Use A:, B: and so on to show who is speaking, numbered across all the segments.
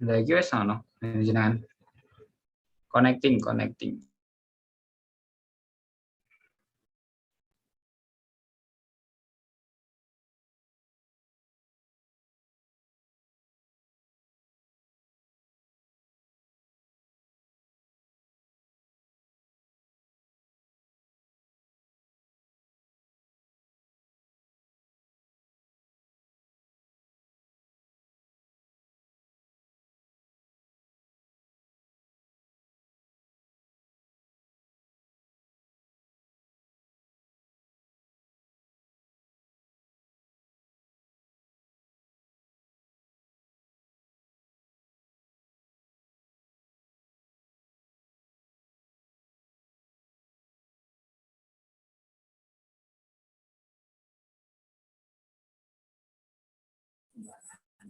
A: Lah iki wis ono jenengan. Connecting.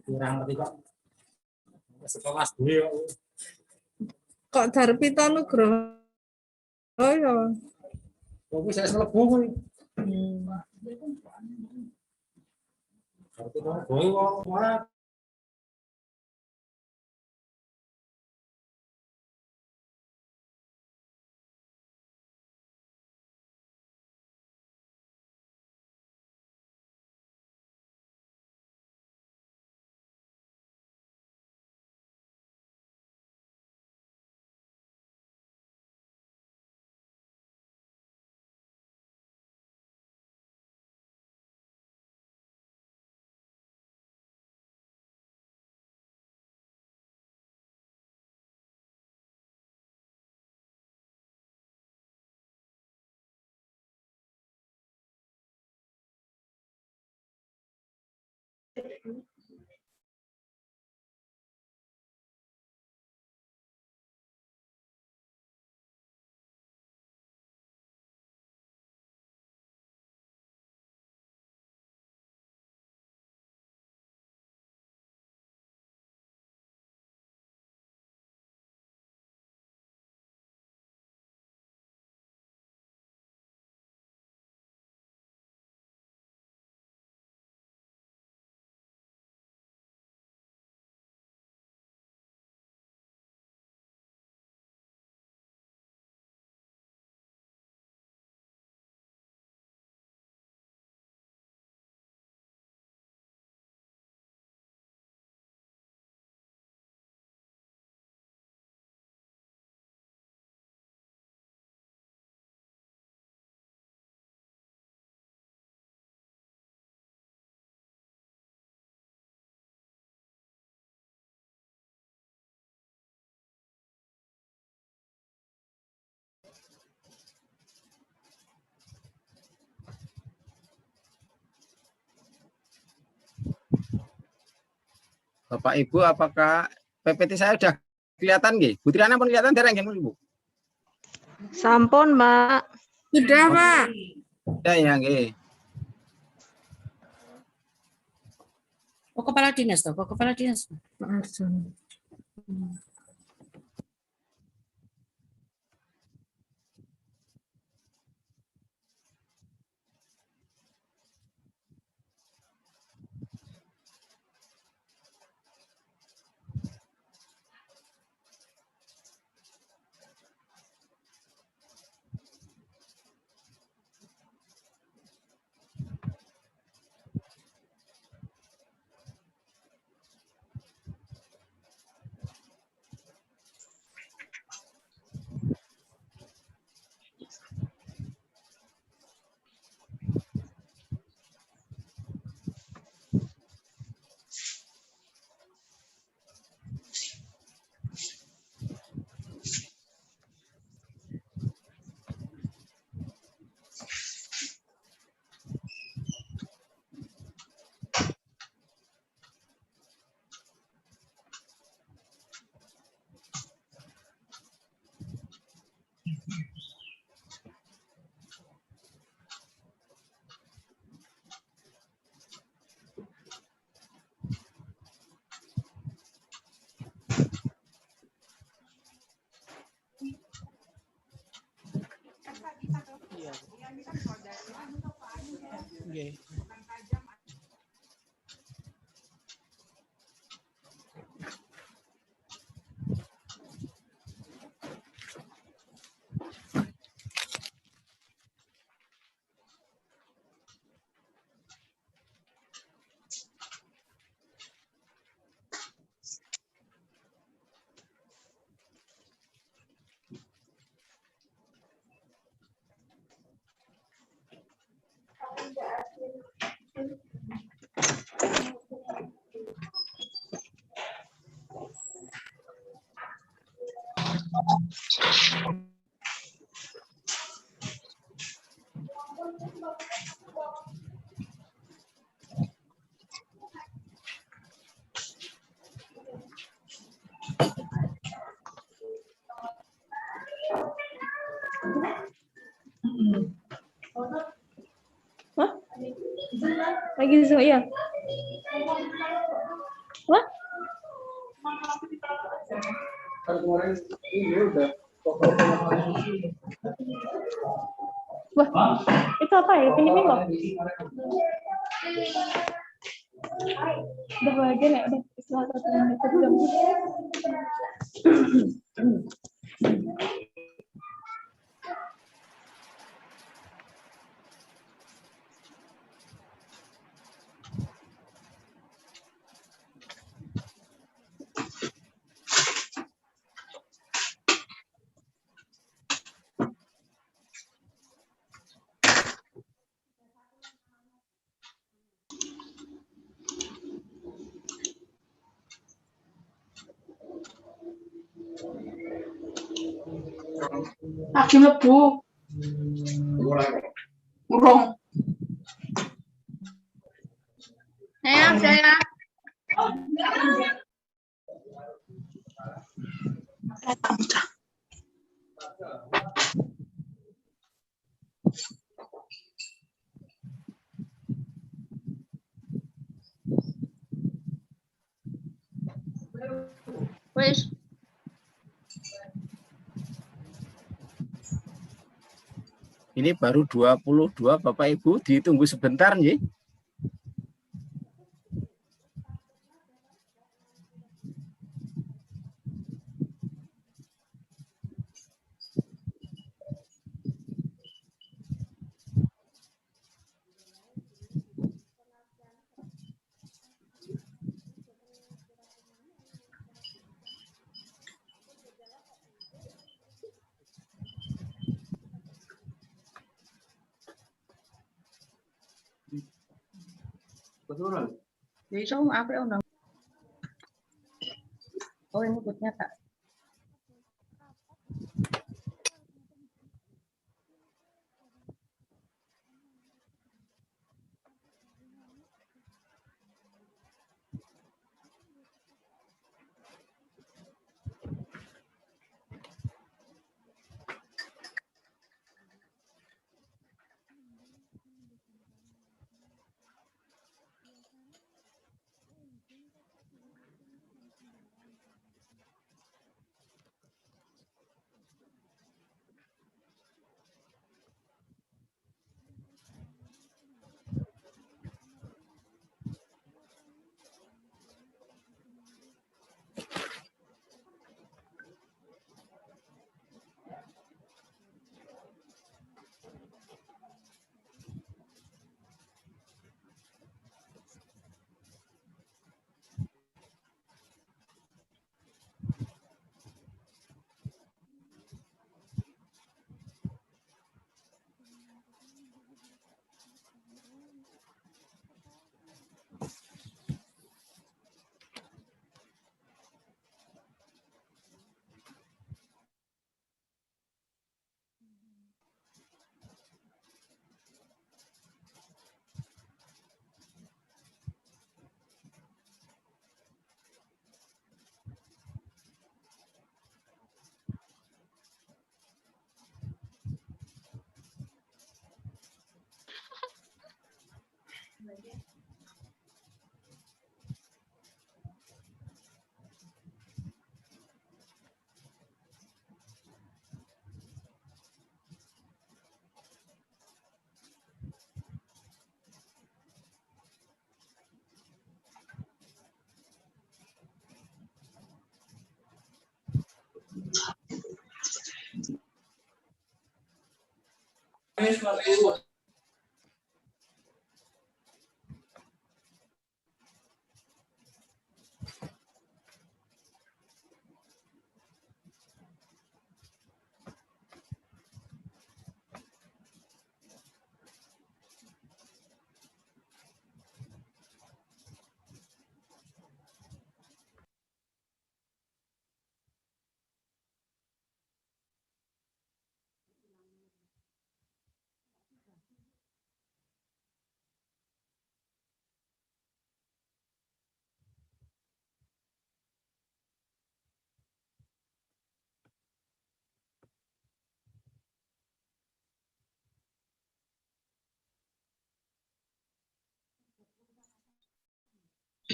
B: Kurang ngerti kok. Sekolah dhewe kok.
C: Kok Darpita Nugroho ya?
B: Kok wis mlebu kuwi. Darpita Nugroho kok.
A: Bapak Ibu, apakah PPT saya sudah kelihatan nggih? Bu Triana pun kelihatan dereng nggih, Bu?
D: Sampun, Mbak.
C: Sudah, Pak.
A: Ya nggih.
E: Oh, kepala dinas toh, kok kepala dinas.
C: Pak Arjun.
F: Nggih. Lagi Zoom ya. Wah,
A: Kemarin ini udah
F: wah, itu apa ya? Pinjemin kok. Udah aja nih, udah istilah satu jam.
C: Lagi mlebu. Urung. Saya. Wes.
A: ini baru 22 Bapak Ibu, ditunggu sebentar nggih.
E: Bisa apa ya undang? Oh ini ikutnya Kak.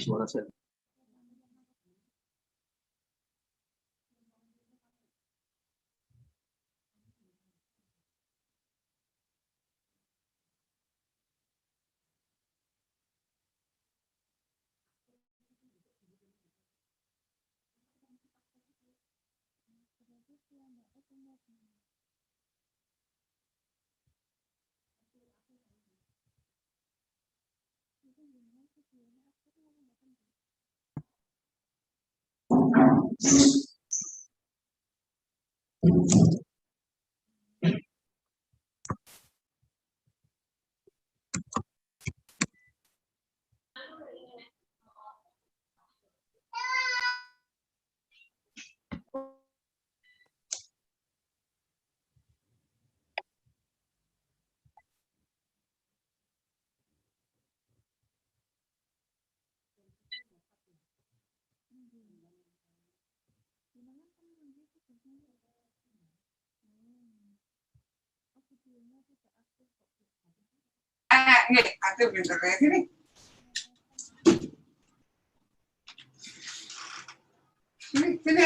G: suara saya.
C: Nggih, aktif internet ini. Sini,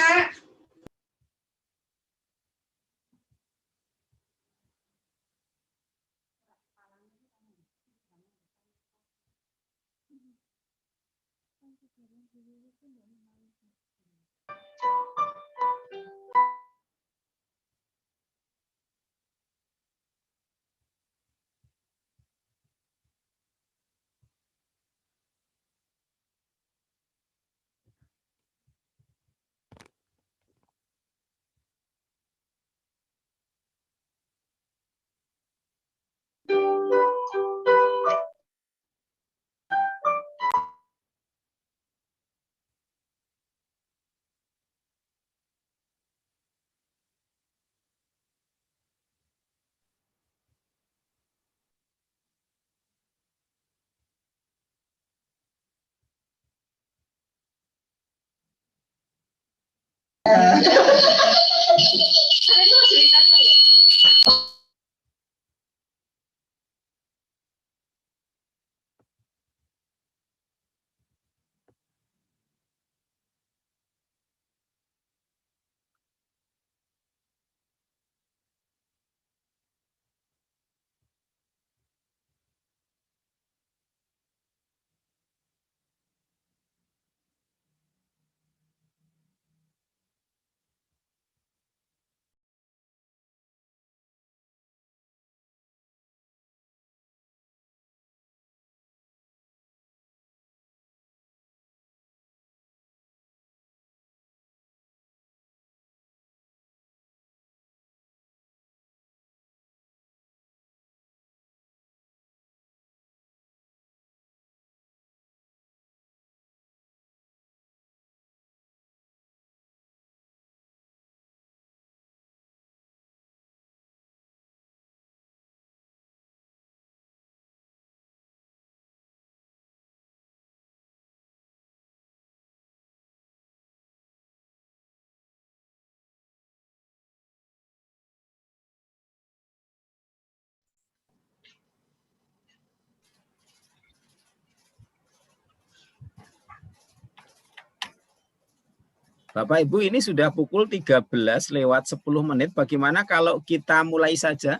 A: Bapak Ibu, ini sudah pukul 13 lewat 10 menit. Bagaimana kalau kita mulai saja?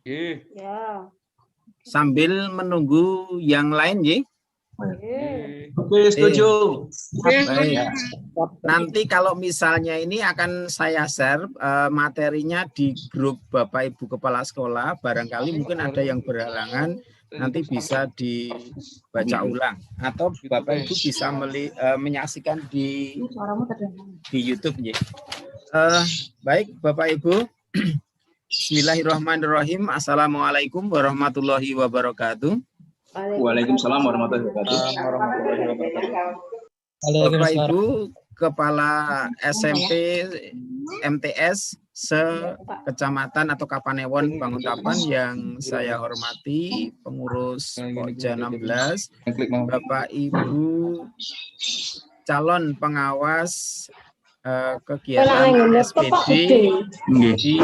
F: Ya.
A: Sambil menunggu yang lain, ya?
G: Oke, setuju.
A: Baik. Nanti kalau misalnya ini akan saya share materinya di grup Bapak Ibu Kepala Sekolah. Barangkali mungkin ada yang berhalangan, nanti bisa dibaca ulang. Atau Bapak Ibu bisa menyaksikan di YouTube. Ya. Baik Bapak Ibu. Bismillahirrahmanirrahim. Assalamualaikum warahmatullahi wabarakatuh.
G: Waalaikumsalam warahmatullahi wabarakatuh.
A: Bapak Ibu Kepala SMP MTS se-Kecamatan atau Kapanewon Banguntapan yang saya hormati, pengurus Pokja 16, Bapak Ibu calon pengawas kegiatan SPD di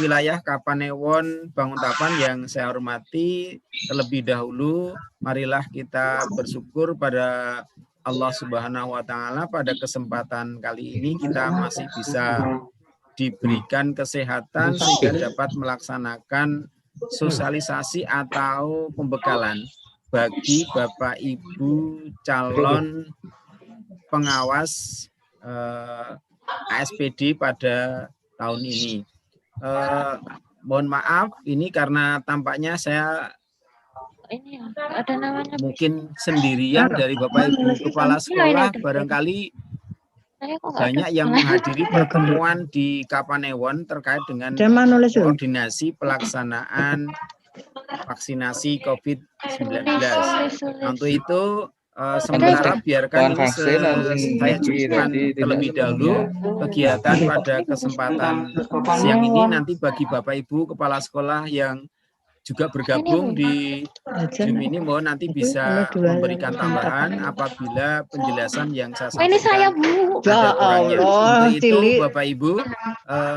A: wilayah Kapanewon Banguntapan yang saya hormati. Terlebih dahulu, marilah kita bersyukur pada Allah Subhanahu wa Ta'ala pada kesempatan kali ini kita masih bisa diberikan kesehatan sehingga dapat melaksanakan sosialisasi atau pembekalan bagi Bapak Ibu calon pengawas ASPD pada tahun ini. Mohon maaf, ini karena tampaknya saya
F: ada namanya
A: mungkin sendirian dari Bapak Ibu Kepala Sekolah, barangkali banyak yang menghadiri pertemuan di Kapanewon terkait dengan koordinasi pelaksanaan vaksinasi COVID-19. Untuk itu, sementara biarkan ini saya cukupkan terlebih dahulu kegiatan pada kesempatan siang ini. Nanti bagi Bapak Ibu Kepala Sekolah yang juga bergabung di Zoom ini, mohon nanti bisa memberikan tambahan apabila penjelasan yang saya sampaikan ada kurangnya. Untuk itu Bapak Ibu,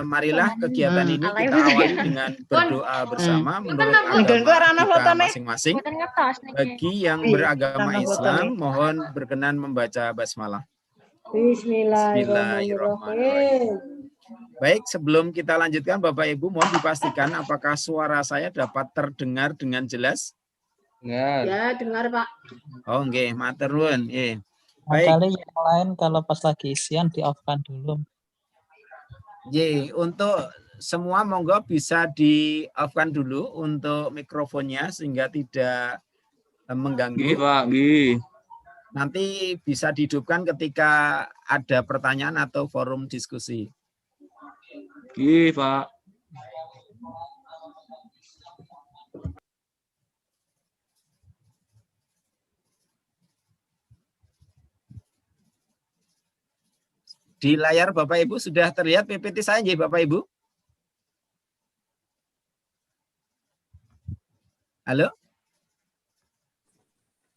A: marilah kegiatan ini kita awali dengan berdoa bersama menurut agama kita masing-masing. Bagi yang beragama Islam, mohon berkenan membaca basmalah. Bismillahirrahmanirrahim. Baik, sebelum kita lanjutkan Bapak Ibu, mohon dipastikan apakah suara saya dapat terdengar dengan jelas?
F: Ya, dengar Pak.
A: Oh, nggih, matur nuwun. Baik.
H: Kali yang lain kalau pas lagi isian di off-kan dulu.
A: Untuk semua monggo bisa di off-kan dulu untuk mikrofonnya sehingga tidak mengganggu.
G: Pak.
A: Nanti bisa dihidupkan ketika ada pertanyaan atau forum diskusi.
G: Pak.
A: Di layar Bapak Ibu sudah terlihat PPT saya, Bapak Ibu? Halo?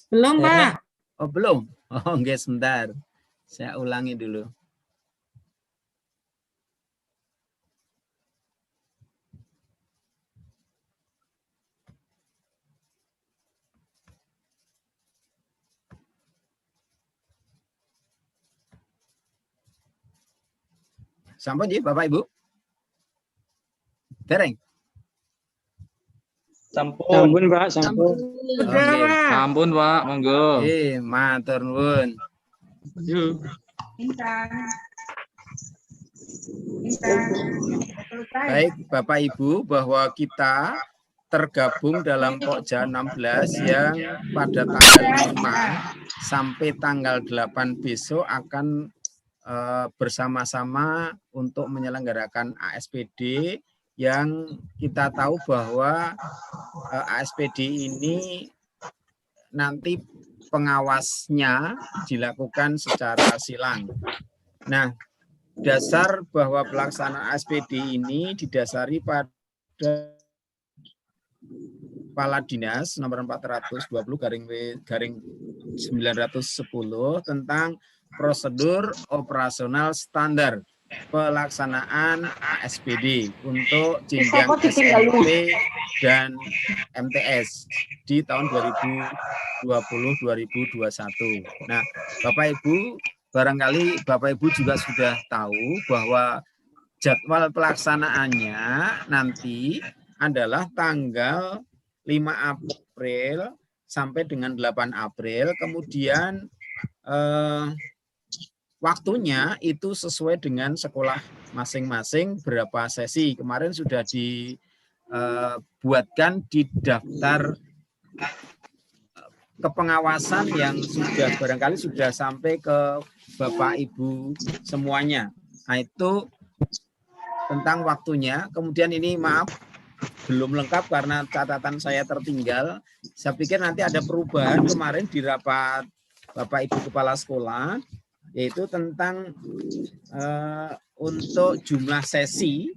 E: Belum, Pak.
A: Oh, belum. Oh, enggak, sebentar. Saya ulangi dulu. Sampun ya Bapak Ibu? Dereng?
I: Sampun Pak, sampun.
G: Sampun Pak, monggo.
A: Matur nuwun. Baik Bapak Ibu, bahwa kita tergabung dalam Pokja 16 yang pada tanggal 5 sampai tanggal 8 besok akan bersama-sama untuk menyelenggarakan ASPD yang kita tahu bahwa ASPD ini nanti pengawasnya dilakukan secara silang. Nah, dasar bahwa pelaksanaan ASPD ini didasari pada Kepala Dinas nomor 420/910 tentang prosedur operasional standar pelaksanaan ASPD untuk jenjang SMP dan MTS di tahun 2020-2021. Nah, Bapak Ibu, barangkali Bapak Ibu juga sudah tahu bahwa jadwal pelaksanaannya nanti adalah tanggal 5 April sampai dengan 8 April, kemudian waktunya itu sesuai dengan sekolah masing-masing berapa sesi. Kemarin sudah dibuatkan di daftar kepengawasan yang sudah barangkali sudah sampai ke Bapak Ibu semuanya. Nah, itu tentang waktunya. Kemudian ini maaf belum lengkap karena catatan saya tertinggal. Saya pikir nanti ada perubahan kemarin di rapat Bapak Ibu Kepala Sekolah, yaitu tentang untuk jumlah sesi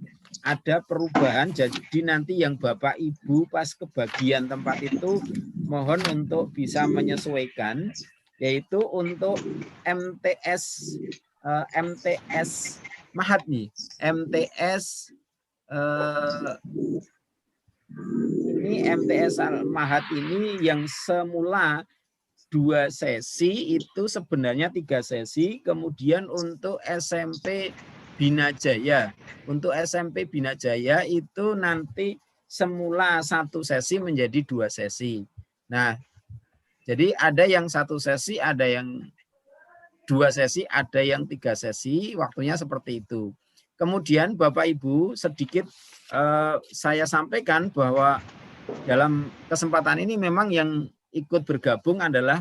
A: ada perubahan. Jadi nanti yang Bapak Ibu pas kebagian tempat itu mohon untuk bisa menyesuaikan, yaitu untuk MTS MTS Mahat nih. MTS ini MTS Mahat ini yang semula 2 sesi itu sebenarnya 3 sesi. Kemudian untuk SMP Bina Jaya. Untuk SMP Bina Jaya itu nanti semula 1 sesi menjadi 2 sesi. Nah, jadi ada yang 1 sesi, ada yang 2 sesi, ada yang 3 sesi, waktunya seperti itu. Kemudian Bapak Ibu sedikit saya sampaikan bahwa dalam kesempatan ini memang yang ikut bergabung adalah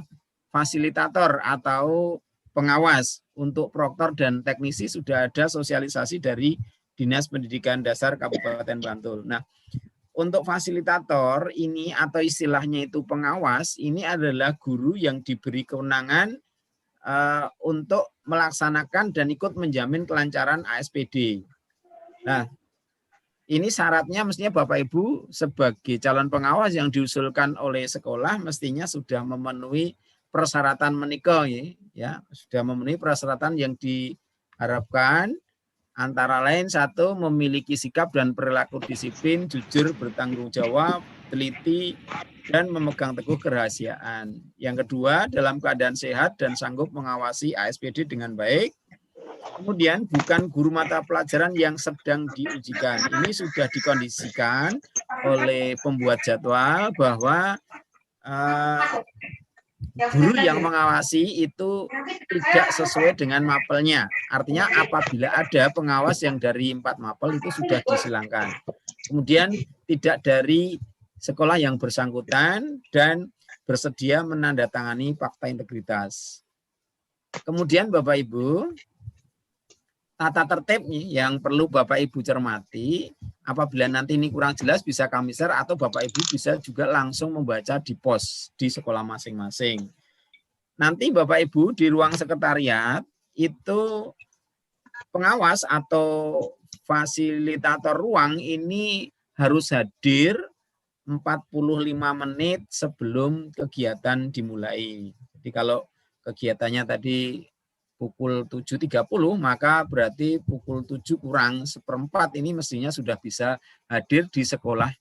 A: fasilitator atau pengawas. Untuk proktor dan teknisi sudah ada sosialisasi dari Dinas Pendidikan Dasar Kabupaten Bantul. Nah, untuk fasilitator ini atau istilahnya itu pengawas, ini adalah guru yang diberi kewenangan untuk melaksanakan dan ikut menjamin kelancaran ASPD. Nah, ini syaratnya mestinya Bapak Ibu sebagai calon pengawas yang diusulkan oleh sekolah mestinya sudah memenuhi persyaratan menikah, ya, sudah memenuhi persyaratan yang diharapkan. Antara lain 1, memiliki sikap dan perilaku disiplin, jujur, bertanggung jawab, teliti, dan memegang teguh kerahasiaan. Yang kedua, dalam keadaan sehat dan sanggup mengawasi ASPD dengan baik. Kemudian bukan guru mata pelajaran yang sedang diujikan. Ini sudah dikondisikan oleh pembuat jadwal bahwa guru yang mengawasi itu tidak sesuai dengan mapelnya. Artinya apabila ada pengawas yang dari 4 mapel itu sudah disilangkan. Kemudian tidak dari sekolah yang bersangkutan dan bersedia menandatangani fakta integritas. Kemudian Bapak Ibu, tata tertib nih yang perlu Bapak Ibu cermati. Apabila nanti ini kurang jelas bisa kami share atau Bapak Ibu bisa juga langsung membaca di pos di sekolah masing-masing. Nanti Bapak Ibu di ruang sekretariat itu pengawas atau fasilitator ruang ini harus hadir 45 menit sebelum kegiatan dimulai. Jadi kalau kegiatannya tadi pukul 7.30, maka berarti pukul 7 kurang 1/4 ini mestinya sudah bisa hadir di sekolah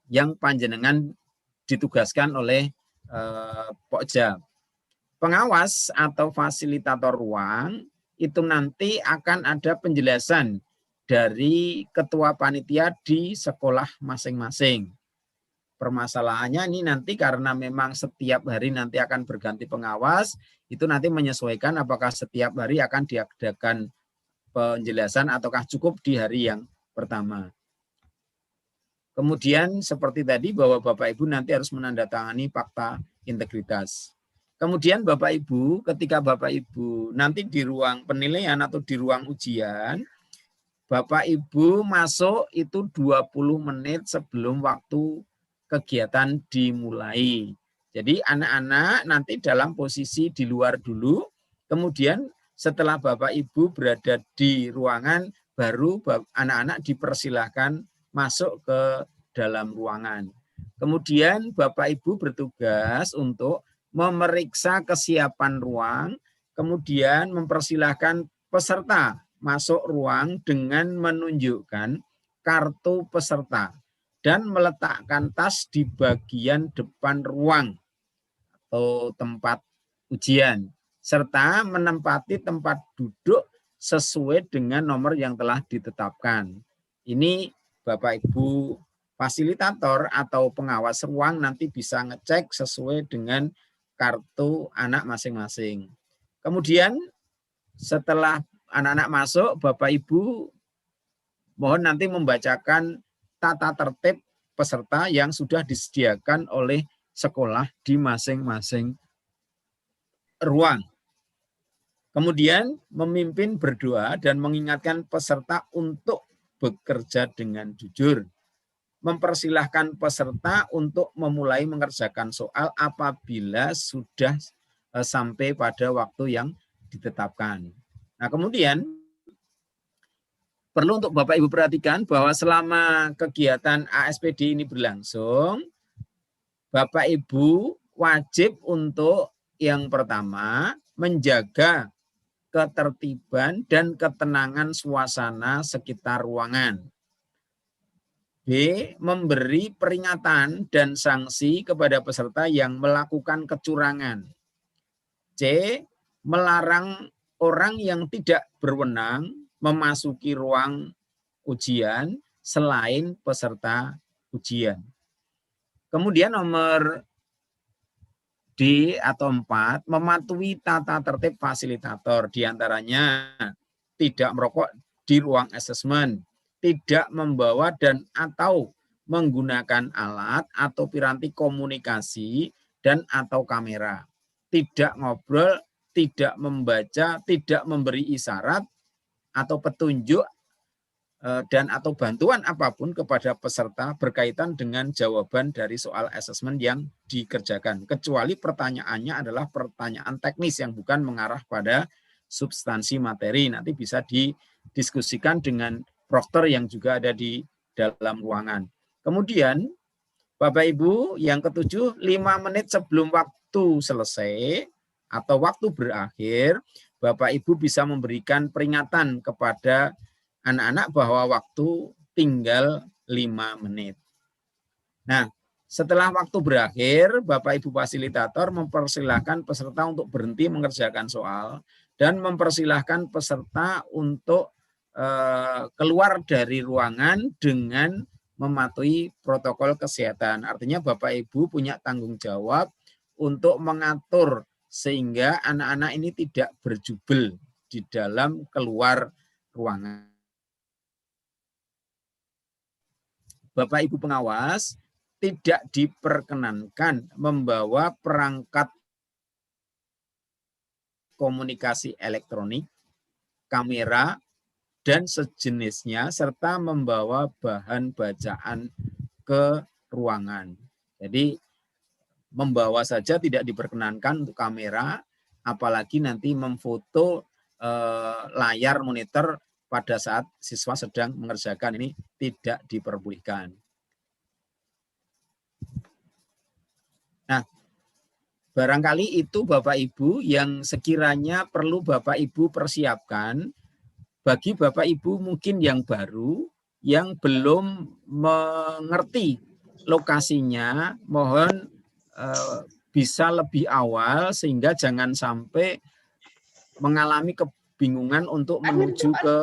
A: yang panjenengan ditugaskan oleh Pokja. Pengawas atau fasilitator ruang itu nanti akan ada penjelasan dari ketua panitia di sekolah masing-masing. Permasalahannya ini nanti karena memang setiap hari nanti akan berganti pengawas, itu nanti menyesuaikan apakah setiap hari akan diadakan penjelasan ataukah cukup di hari yang pertama. Kemudian seperti tadi bahwa Bapak Ibu nanti harus menandatangani fakta integritas. Kemudian Bapak Ibu, ketika Bapak Ibu nanti di ruang penilaian atau di ruang ujian, Bapak Ibu masuk itu 20 menit sebelum waktu kegiatan dimulai. Jadi anak-anak nanti dalam posisi di luar dulu, kemudian setelah Bapak Ibu berada di ruangan, baru anak-anak dipersilahkan masuk ke dalam ruangan. Kemudian Bapak Ibu bertugas untuk memeriksa kesiapan ruang, kemudian mempersilahkan peserta masuk ruang dengan menunjukkan kartu peserta dan meletakkan tas di bagian depan ruang atau tempat ujian, serta menempati tempat duduk sesuai dengan nomor yang telah ditetapkan. Ini Bapak Ibu fasilitator atau pengawas ruang nanti bisa ngecek sesuai dengan kartu anak masing-masing. Kemudian setelah anak-anak masuk, Bapak Ibu mohon nanti membacakan tata tertib peserta yang sudah disediakan oleh sekolah di masing-masing ruang. Kemudian memimpin berdoa dan mengingatkan peserta untuk bekerja dengan jujur. Mempersilahkan peserta untuk memulai mengerjakan soal apabila sudah sampai pada waktu yang ditetapkan. Nah, kemudian perlu untuk Bapak Ibu perhatikan bahwa selama kegiatan ASPD ini berlangsung, Bapak Ibu wajib untuk yang pertama menjaga ketertiban, dan ketenangan suasana sekitar ruangan. B. Memberi peringatan dan sanksi kepada peserta yang melakukan kecurangan. C. Melarang orang yang tidak berwenang memasuki ruang ujian selain peserta ujian. Kemudian nomor D atau 4, mematuhi tata tertib fasilitator, diantaranya tidak merokok di ruang asesmen, tidak membawa dan atau menggunakan alat atau piranti komunikasi dan atau kamera, tidak ngobrol, tidak membaca, tidak memberi isyarat atau petunjuk dan atau bantuan apapun kepada peserta berkaitan dengan jawaban dari soal asesmen yang dikerjakan, kecuali pertanyaannya adalah pertanyaan teknis yang bukan mengarah pada substansi materi. Nanti bisa didiskusikan dengan proktor yang juga ada di dalam ruangan. Kemudian Bapak Ibu, yang ketujuh, 5 menit sebelum waktu selesai atau waktu berakhir, Bapak Ibu bisa memberikan peringatan kepada anak-anak bahwa waktu tinggal 5 menit. Nah, setelah waktu berakhir, Bapak Ibu fasilitator mempersilahkan peserta untuk berhenti mengerjakan soal dan mempersilahkan peserta untuk keluar dari ruangan dengan mematuhi protokol kesehatan. Artinya Bapak Ibu punya tanggung jawab untuk mengatur sehingga anak-anak ini tidak berjubel di dalam keluar ruangan. Bapak Ibu pengawas tidak diperkenankan membawa perangkat komunikasi elektronik, kamera, dan sejenisnya, serta membawa bahan bacaan ke ruangan. Jadi membawa saja tidak diperkenankan untuk kamera, apalagi nanti memfoto layar monitor pada saat siswa sedang mengerjakan, ini tidak diperbolehkan. Nah, barangkali itu Bapak Ibu yang sekiranya perlu Bapak Ibu persiapkan bagi Bapak Ibu mungkin yang baru, yang belum mengerti lokasinya, mohon bisa lebih awal sehingga jangan sampai mengalami kebingungan untuk menuju ke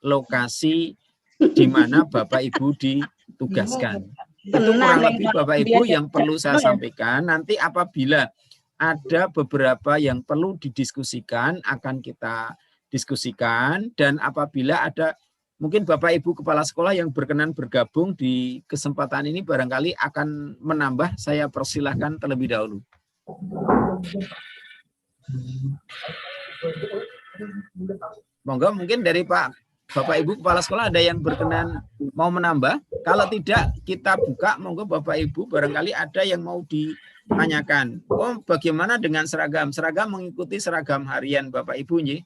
A: lokasi di mana Bapak Ibu ditugaskan. Itu kurang lebih Bapak Ibu yang perlu saya sampaikan. Nanti apabila ada beberapa yang perlu didiskusikan akan kita diskusikan, dan apabila ada mungkin Bapak Ibu kepala sekolah yang berkenan bergabung di kesempatan ini barangkali akan menambah, saya persilahkan terlebih dahulu. Monggo, mungkin dari Bapak Ibu kepala sekolah ada yang berkenan mau menambah. Kalau tidak, kita buka, monggo Bapak Ibu barangkali ada yang mau ditanyakan. Oh, bagaimana dengan seragam? Seragam mengikuti seragam harian Bapak Ibu nih,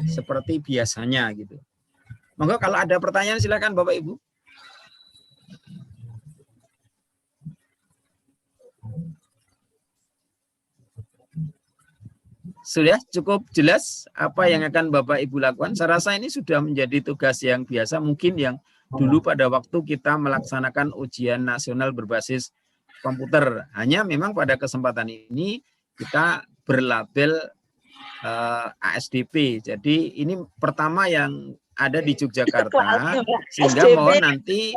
A: seperti biasanya gitu. Monggo kalau ada pertanyaan silakan Bapak Ibu. Sudah cukup jelas apa yang akan Bapak Ibu lakukan? Saya rasa ini sudah menjadi tugas yang biasa, mungkin yang dulu pada waktu kita melaksanakan ujian nasional berbasis komputer. Hanya memang pada kesempatan ini kita berlabel ASDP. Jadi ini pertama yang ada di Yogyakarta, sehingga mohon nanti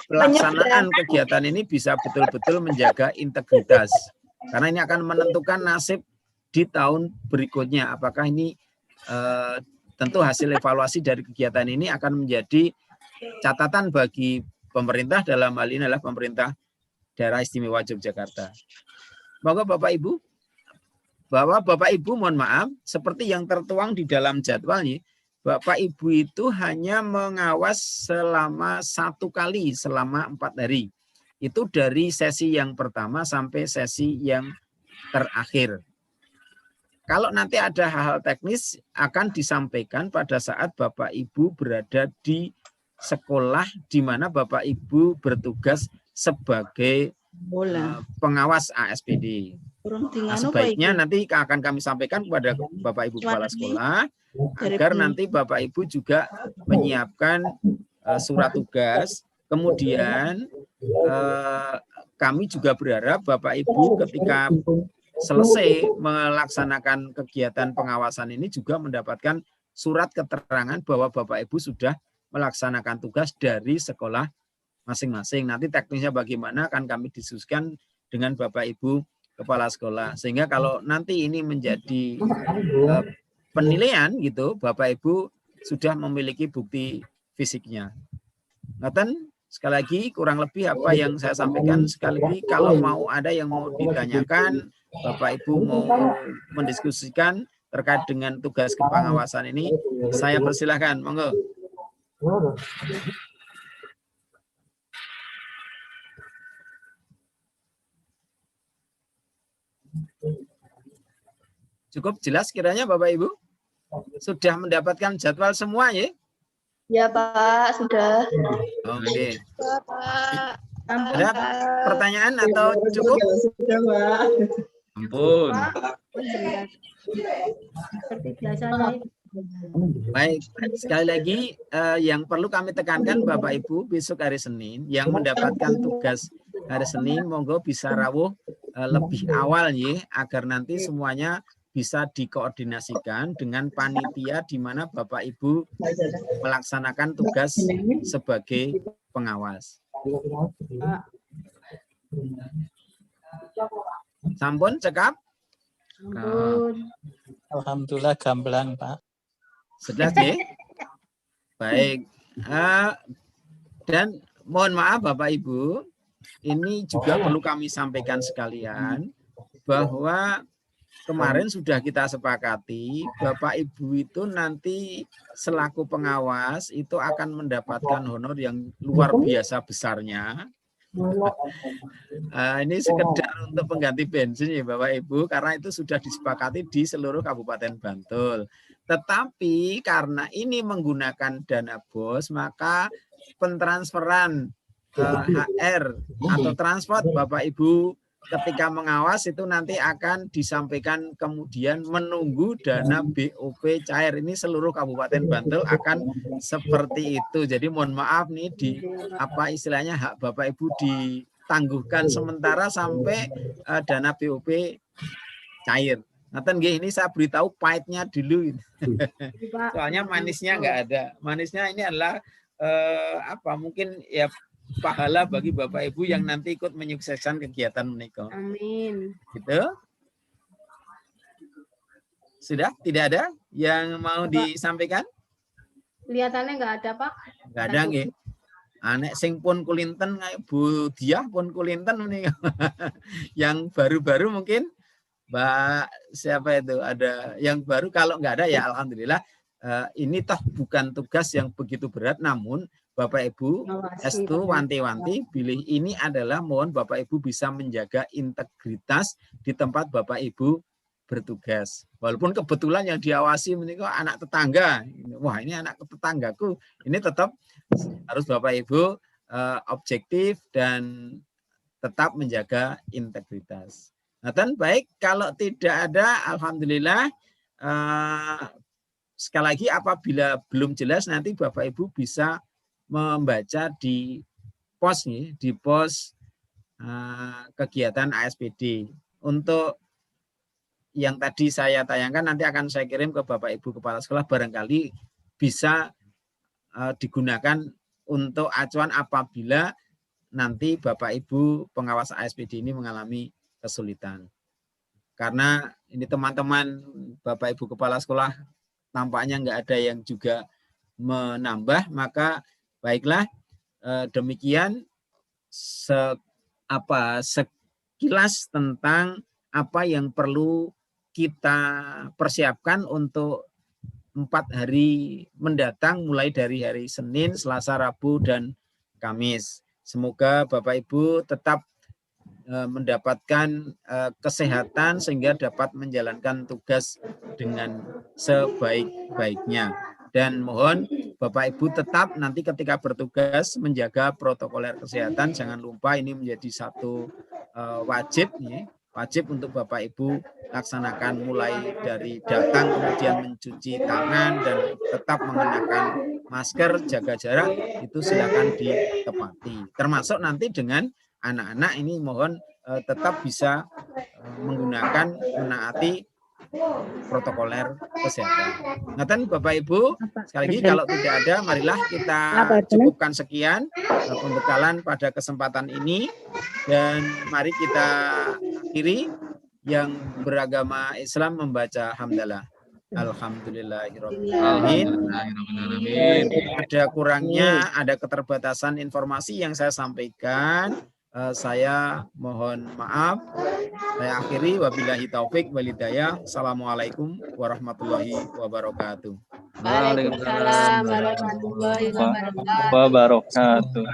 A: pelaksanaan kegiatan ini bisa betul-betul menjaga integritas. Karena ini akan menentukan nasib di tahun berikutnya. Apakah ini tentu hasil evaluasi dari kegiatan ini akan menjadi catatan bagi pemerintah, dalam hal ini adalah pemerintah Daerah Istimewa Yogyakarta. Monggo Bapak Ibu, bahwa Bapak Ibu mohon maaf, seperti yang tertuang di dalam jadwalnya, Bapak Ibu itu hanya mengawas selama 1 kali selama 4 hari. Itu dari sesi yang pertama sampai sesi yang terakhir. Kalau nanti ada hal-hal teknis akan disampaikan pada saat Bapak Ibu berada di sekolah di mana Bapak Ibu bertugas sebagai pengawas ASPD. Nah, sebaiknya nanti akan kami sampaikan kepada Bapak Ibu Kepala Sekolah agar nanti Bapak Ibu juga menyiapkan surat tugas. Kemudian kami juga berharap Bapak Ibu ketika selesai melaksanakan kegiatan pengawasan ini juga mendapatkan surat keterangan bahwa Bapak Ibu sudah melaksanakan tugas dari sekolah masing-masing. Nanti teknisnya bagaimana akan kami diskusikan dengan Bapak Ibu Kepala Sekolah. Sehingga kalau nanti ini menjadi penilaian gitu, Bapak Ibu sudah memiliki bukti fisiknya. Ngaten, sekali lagi kurang lebih apa yang saya sampaikan. Sekali lagi kalau mau ada yang mau ditanyakan, Bapak Ibu mau mendiskusikan terkait dengan tugas kepengawasan ini, saya persilahkan. Monggo. Cukup jelas kiranya Bapak Ibu? Sudah mendapatkan jadwal semua ya?
D: Ya Pak, sudah.
A: Oke.
D: Ya, Pak.
A: Ada pertanyaan atau cukup?
I: Sudah, Pak.
G: Ampun.
D: Seperti biasanya.
A: Baik, sekali lagi yang perlu kami tekankan Bapak Ibu, besok hari Senin yang mendapatkan tugas hari Senin monggo bisa rawuh lebih awal ya, agar nanti semuanya bisa dikoordinasikan dengan panitia di mana Bapak Ibu melaksanakan tugas sebagai pengawas. Sampun cekap?
H: Alhamdulillah gamblang, Pak.
A: Sudah ya? Baik. Dan mohon maaf Bapak Ibu, ini juga perlu kami sampaikan sekalian bahwa kemarin sudah kita sepakati Bapak Ibu itu nanti selaku pengawas itu akan mendapatkan honor yang luar biasa besarnya. Ini sekedar untuk pengganti bensin ya Bapak Ibu, karena itu sudah disepakati di seluruh Kabupaten Bantul. Tetapi karena ini menggunakan dana BOS, maka pentransferan HR atau transport Bapak Ibu ketika mengawas itu nanti akan disampaikan kemudian menunggu dana BOP cair. Ini seluruh Kabupaten Bantul akan seperti itu. Jadi mohon maaf nih di apa istilahnya hak Bapak Ibu ditangguhkan sementara sampai dana BOP cair. Ngaten nggih, ini saya beritahu pahitnya dulu. Soalnya manisnya nggak ada. Manisnya ini adalah apa mungkin ya pahala bagi Bapak Ibu yang nanti ikut menyukseskan kegiatan menikah.
D: Amin.
A: Gitu. Sudah? Tidak ada yang mau disampaikan?
D: Kelihatannya nggak ada, Pak.
A: Nggak ada nggih. Anek sing pun kulinten kayak Bu Diah pun kulinten menikah. Yang baru-baru mungkin Mbak siapa itu ada yang baru, kalau nggak ada ya alhamdulillah. Ini toh bukan tugas yang begitu berat, namun Bapak Ibu estu wanti-wanti pilih ini adalah mohon Bapak Ibu bisa menjaga integritas di tempat Bapak Ibu bertugas. Walaupun kebetulan yang diawasi menikah anak tetangga, wah ini anak tetanggaku, ini tetap harus Bapak Ibu objektif dan tetap menjaga integritas. Nah, dan baik, kalau tidak ada, alhamdulillah. Sekali lagi, apabila belum jelas, nanti Bapak Ibu bisa membaca di pos nih, di pos kegiatan ASPD. Untuk yang tadi saya tayangkan, nanti akan saya kirim ke Bapak Ibu Kepala Sekolah, barangkali bisa digunakan untuk acuan apabila nanti Bapak Ibu pengawas ASPD ini mengalami kesulitan. Karena ini teman-teman Bapak Ibu Kepala Sekolah tampaknya nggak ada yang juga menambah, maka baiklah demikian sekilas tentang apa yang perlu kita persiapkan untuk 4 hari mendatang mulai dari hari Senin, Selasa, Rabu, dan Kamis. Semoga Bapak Ibu tetap mendapatkan kesehatan sehingga dapat menjalankan tugas dengan sebaik-baiknya. Dan mohon Bapak Ibu tetap nanti ketika bertugas menjaga protokoler kesehatan. Jangan lupa ini menjadi satu wajib ya, wajib untuk Bapak Ibu laksanakan mulai dari datang, kemudian mencuci tangan dan tetap mengenakan masker, jaga jarak, itu silakan ditepati. Termasuk nanti dengan anak-anak ini mohon tetap bisa menggunakan, menaati protokoler kesehatan. Ngeten Bapak Ibu, sekali lagi kalau tidak ada, marilah kita cukupkan sekian pembekalan pada kesempatan ini, dan mari kita akhiri. Yang beragama Islam membaca hamdalah. Alhamdulillahirrahmanirrahim. Ada kurangnya, ada keterbatasan informasi yang saya sampaikan. Saya mohon maaf. Saya akhiri, wabillahi taufik walhidayah. Assalamualaikum warahmatullahi wabarakatuh.
D: Waalaikumsalam warahmatullahi wabarakatuh.
H: Wabarakatuh.